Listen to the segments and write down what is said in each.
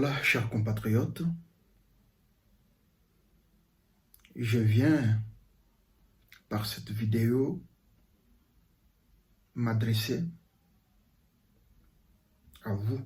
Voilà, chers compatriotes, je viens par cette vidéo m'adresser à vous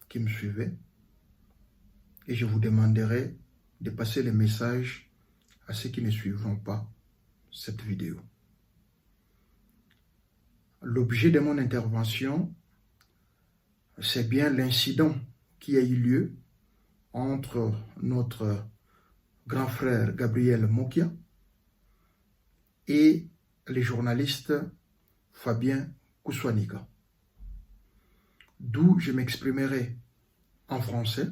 qui me suivez et je vous demanderai de passer le message à ceux qui ne suivront pas cette vidéo. L'objet de mon intervention, c'est bien l'incident qui a eu lieu entre notre grand frère Gabriel Mokia et le journaliste Fabien Kousouaniga. D'où je m'exprimerai en français,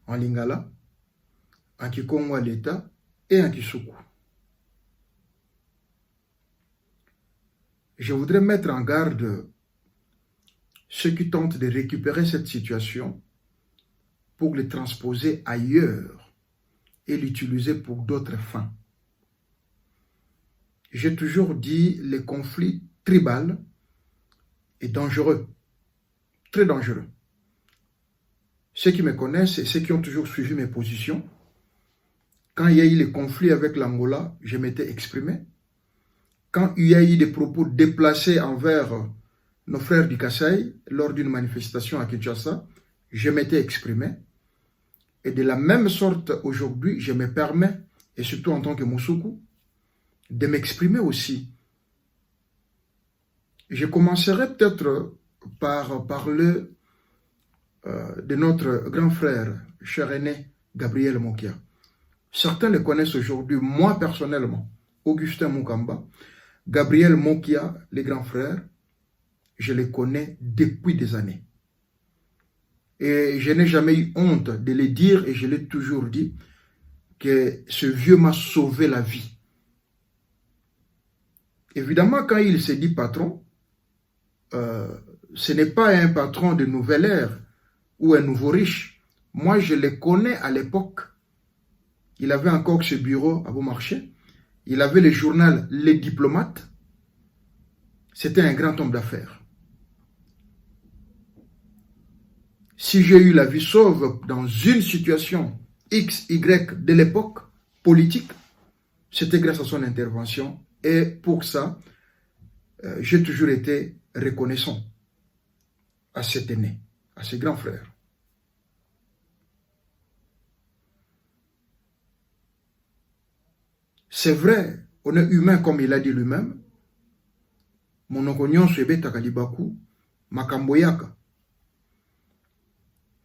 en lingala, en kikongo l'État et en kisuku. Je voudrais mettre en garde ceux qui tentent de récupérer cette situation pour le transposer ailleurs et l'utiliser pour d'autres fins. J'ai toujours dit le conflit tribal est dangereux, très dangereux. Ceux qui me connaissent et ceux qui ont toujours suivi mes positions, quand il y a eu le conflit avec l'Angola, je m'étais exprimé. Quand il y a eu des propos déplacés envers nos frères du Kasaï lors d'une manifestation à Kinshasa, je m'étais exprimé. Et de la même sorte, aujourd'hui, je me permets, et surtout en tant que Moussoukou, de m'exprimer aussi. Je commencerai peut-être par parler de notre grand frère, cher aîné, Gabriel Mokia. Certains le connaissent aujourd'hui, moi personnellement, Augustin Moukamba. Gabriel Mokia, les grands frères, je les connais depuis des années. Et je n'ai jamais eu honte de le dire, et je l'ai toujours dit, que ce vieux m'a sauvé la vie. Évidemment, quand il se dit patron, ce n'est pas un patron de nouvelle ère ou un nouveau riche. Moi, je le connais à l'époque. Il avait encore ce bureau à Beaumarchais. Il avait le journal Les Diplomates. C'était un grand homme d'affaires. Si j'ai eu la vie sauve dans une situation X, Y de l'époque politique, c'était grâce à son intervention. Et pour ça, j'ai toujours été reconnaissant à cet aîné, à ce grand frère. C'est vrai, on est humain comme il a dit lui-même. Mon okonyon swebe takalibaku, makamboyaka.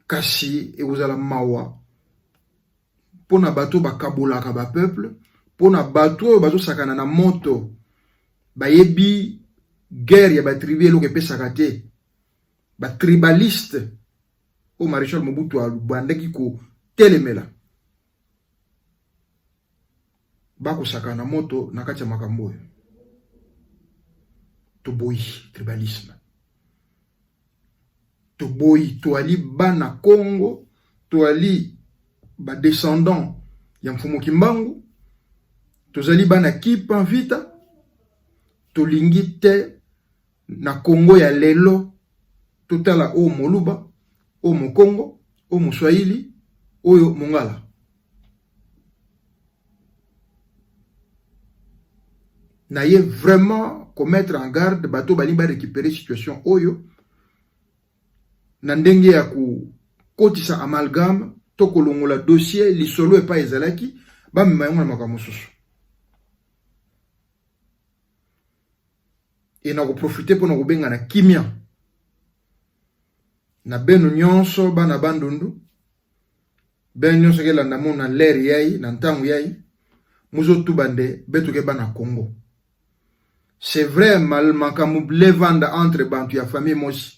Kasi et vous allez mawa. Pona bato bakabola ka ba peuple, pona bato bato sakana na moto. Ba yebi guerre ya ba tribu elo ke pesaka te. Ba tribaliste au maréchal Mobutu abandaki ko telemela. Bako sakana moto na kati ya makambo. Toboyi tribalisme. Toboyi toali bana Congo, toali ba descendant ya Mfumu Kimbangu, tozali bana kipa vita, tolingi te na Congo ya lelo, totala o Moluba, o Mokongo, o Moswahili, oyo Mongala. N'ayez vraiment commettre en garde bato balimba récupérer situation oyo na ndenge ya ku kotisa amalgame to kolongola dossier lisolo e pa ezalaki ba memayango na makambo mosusu. Et na ko profiter pour na ko benga na kimia na beno nyonso bana bandundu ben nyonso ke landa mona l'air yai na ntangu yai muzo tubande beto ke bana Congo. C'est vrai, mal makamou levanda entre bantu ya famille mosi.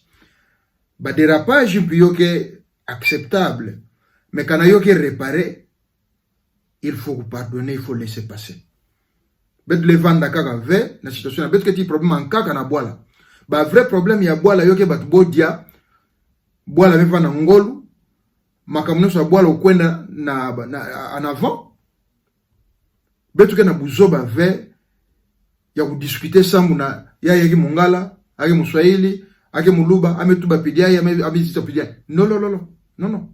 Ba dérapage yoke acceptable. Mais quand yoke réparé, il faut pardonner, il faut laisser passer. Bet levanda kaka ve, na situation, bet que ti problème en kaka na boala. Ba vrai problème ya boala yoke bat bodia, boala vefa na ngolu, makamou so boala okwenda na en avant. Bet que na buzoba ve, ya ku discuter sambu na ya yaki Mongala, yaki Moswahili, ake muluba ametuba pidia amezita pidia. No.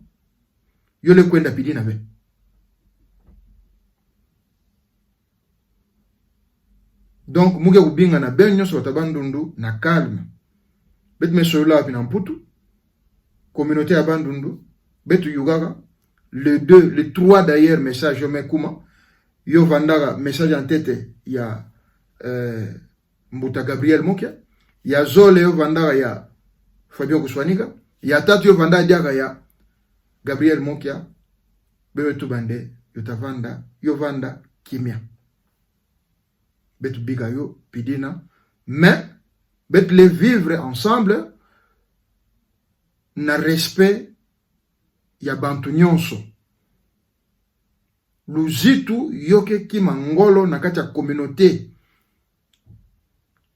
Yole kwenda pidi na be. Donc muge kubinga na benyo so tabandundu na calme. Bet mesola api na mputu. Communauté à Bandundu, Betu Yugaga, le 2, le 3 d'ailleurs, message, je m'écouma, yo vandara, message en tête, il y a Mbuta Gabriel Mokia, il y a Zole, yo vandara, il y a Fabien Kouswaniga, il y a Tatu, yo vandara, il y a Gabriel Mokia, Betu Bande, yo vanda, Kimia. Betu Biga yo, Pidina, mais, Betu les vivre ensemble, na respect ya bantu nyonso. Luzitu yoke kima ngolo na kati ya communauté.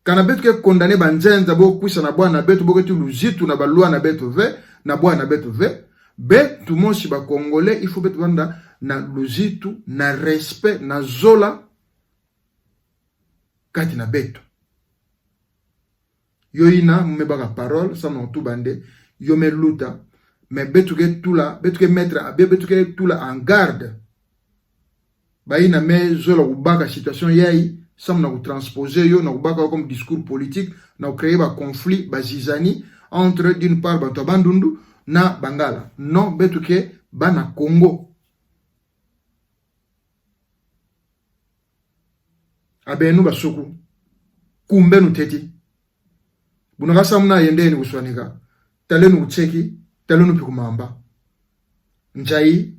Kana betu ke condamné banzenza bo kwisa na bwana betu bo ketu luzitu na balua na betu ve na bwana betu ve betu monsi ba congolais il faut betu banda na luzitu na respect na zola kati na betu. Yoina mbeba parole sa no tu bande yo me luta, mais betu ke mettre, betu ke tula en garde. Baina me zola ubaka situation yai, sam na transposer yo na ubaka comme discours politique, na créer ba conflit, ba zizani entre d'une part bato Bandundu na Bangala. Non, betu ke bana Congo. Abenu basuku, kumbenu teti. Bunaka samna yende ni uswanika. Talenu ucheki, talenu pikumamba. Njai,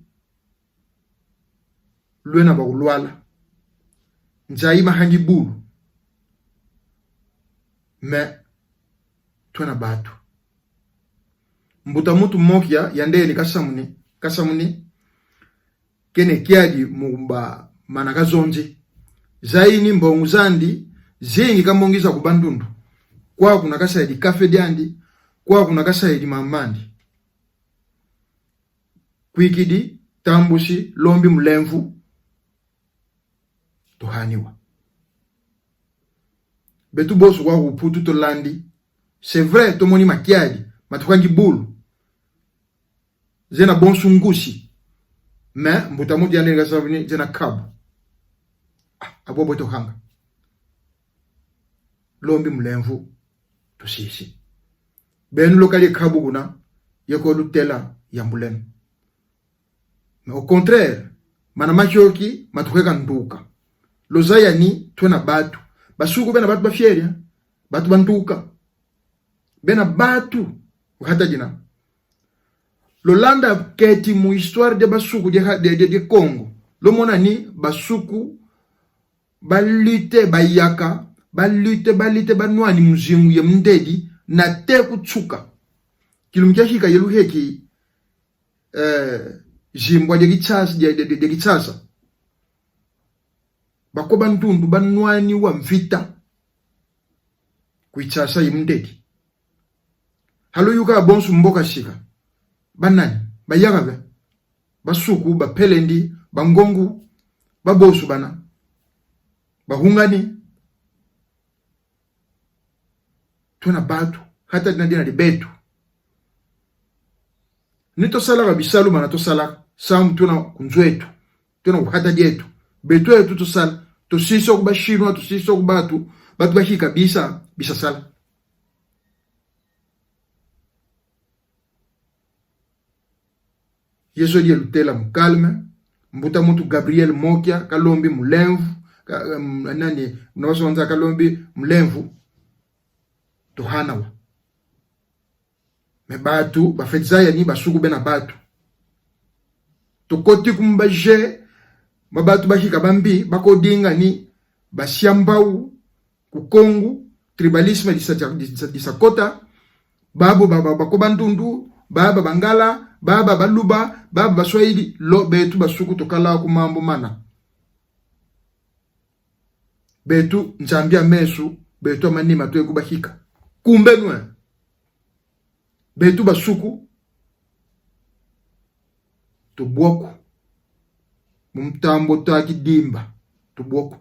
luena ba ulwala. Njai mahangi bulu. Me, tuena batu. Mbuta mutu mokia, yande ni kasamuni, kene kiadi mumba manaka zonji. Zaini mbonguzandi, zingi kamongiza kubandundu. Kwa kuna kasa di kafe diandi, kwa kuna kasa di mamandi. Kwikidi, tambushi, lombi mlemvu, tohaniwa. Betu bosu kwa uputu to landi. C'est vrai, to moni makiadi, matukangi bulu. Zena bonsu ngushi. Mais, mbutamuti yande nga savini, zena kabu. Abobo to hanga. Lombi mlemvu, to sisi. Ben lokali kabu guna, yako lutela yambulenu. Mais au contraire, manamachoki matukweka nduka. Lozaya ni tuena batu. Basuku bena batu bafieria. Batu banduka. Bena batu. Ukata jina. Lolanda keti mu histoire de basuku de Congo. Lomona ni basuku balite bayaka. Balite banwani mzingu ye mdedi. Na te kutsuka. Kilumkiashika yelu heki jimbwa de gichasa. Bako bantundu banwani wa mvita kuichasa yimdedi. Halo yuka bonsu mboka shika. Banani, bayagabe, basuku, bapelendi, bangongu, babosu bana. Bahungani. Tuna batu, hata dina di betu. Nito salaka bisalu mana to salaka. Samu tuna kunzwetu. Tuna uhata dietu. Betu yetu to sala. To siso kuba shinwa, to siso kubatu. Batu bahika bisa sala. Yeso die lutela mkalme. Mbuta mutu Gabriel Mokia. Kalombi mlemvu. Nani, unawaso wanza kalombi mlemvu. Tohanawa. Me batu, bafedzaya ni basuku bena batu. Tokoti kumbaje, mabatu bashika bambi, bako dinga ni basiambau, kukongu, tribalisme disakota, babu bako bandundu, baba bangala, baba baluba, baba baswahili, lo betu basuku tokala kumambo mana. Betu nzambia mesu, betu amanima tuwe kubahika. Kumbenwe. Betu basuku. Tubuoku. Mumtambo taki dimba. Tubuoku.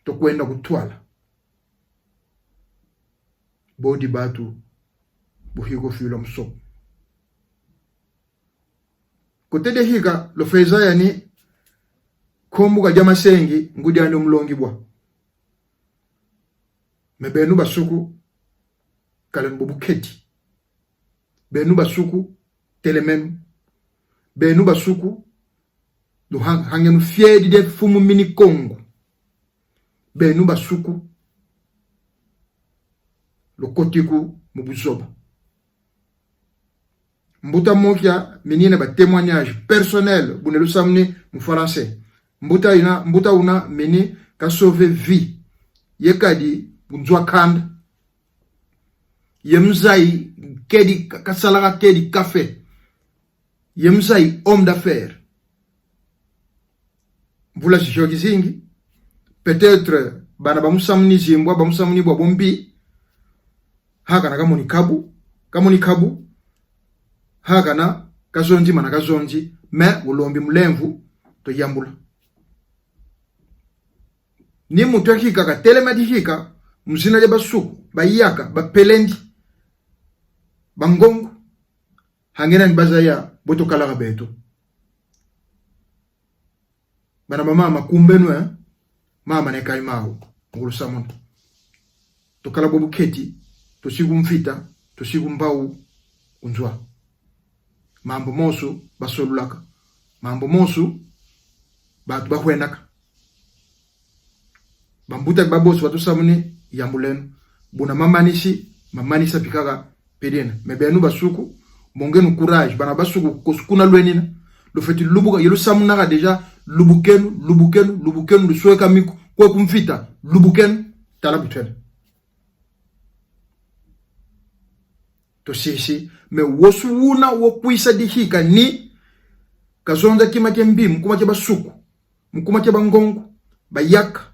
Tukwenda kutwala. bodi batu buhigo filo mso. Kote de higa lo feza yani kombu ka jama sengi ngudi ando mlongi bwa. Me benu basuku kalen bobu keti. Benu basuku telemenu. Benu basuku do hangenu fiedi de fumu mini Kongo. Benu basuku lo kotiku mubuzoba. Mbuta mokia menina ba témoignage personnel bunelu samni mu français. Mbuta una meni ka sauver vie. Yekadi bunzwa kanda. Yemzai kedi kasalaga kedi café. Yemzai homme d'affaires. Vula jogi zingi. Peut-être bana bamusamni zimbwa bamusamni bwa bombi. Haka na kamoni kabu. Haka na kazonji mana kazonji me ulombi mlemvu to yambula. Ni mutu hika ka telemadi hika mzina de basuku bayaka bapelendi bangongo hangena ni bazaya boto kala beto. Bana mama kumbenu mama ne kai mawo ngulu samon. To kala bobu keti to sigu mfita to sigu mbau unzwa. Mambo mosu basolulaka. Mambo mosu batu bahwenaka. Bambuta babosu watu samuni yambulenu. Buna mamanisa pikaka pedena. Mebenu basuku mongenu courage bana basuku koskuna lwenina. Lo feti lubuka yelu samunaka deja lubukenu lusueka miku kwa kumfita lubukenu talabutwele. To sisi me wosu wuna wokuisa dihika ni kazonda kima kembi mkuma keba suku mkuma keba ngongo bayaka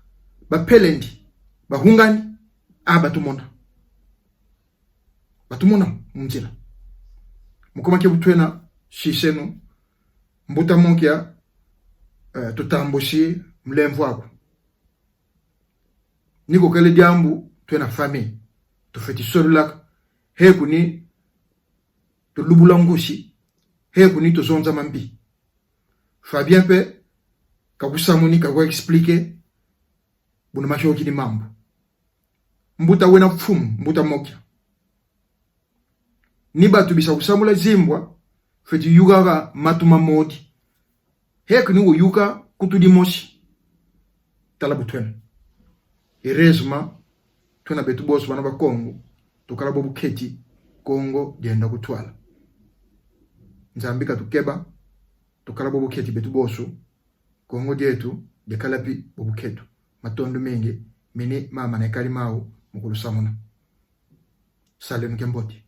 bapelendi bahungani batumona mjina mkuma kebutwena shisenu mbuta monkia tutambushi mlemvu wako niko kele diambu twena famille tufeti solulaka heku ni to lubula ngushi heku ni to zonza mambi Fabien pe kakusamuni kakwa explique buna mashoki ni mambo mbuta wena fumu mbuta mokia ni batu bisa kusamula zimbwa feti yugaga matuma modi heku ni uyuka kutudi moshi talabutwena erezma twena betu bosu bana ba Kongo tukala bobu keti Kongo jenda kutwala nzambika tukeba tukala bobu keti betu bosu Kongo jetu dekalapi bobu ketu matondo mengi mini mama na kali mawo mukulu samuna salemu kemboti.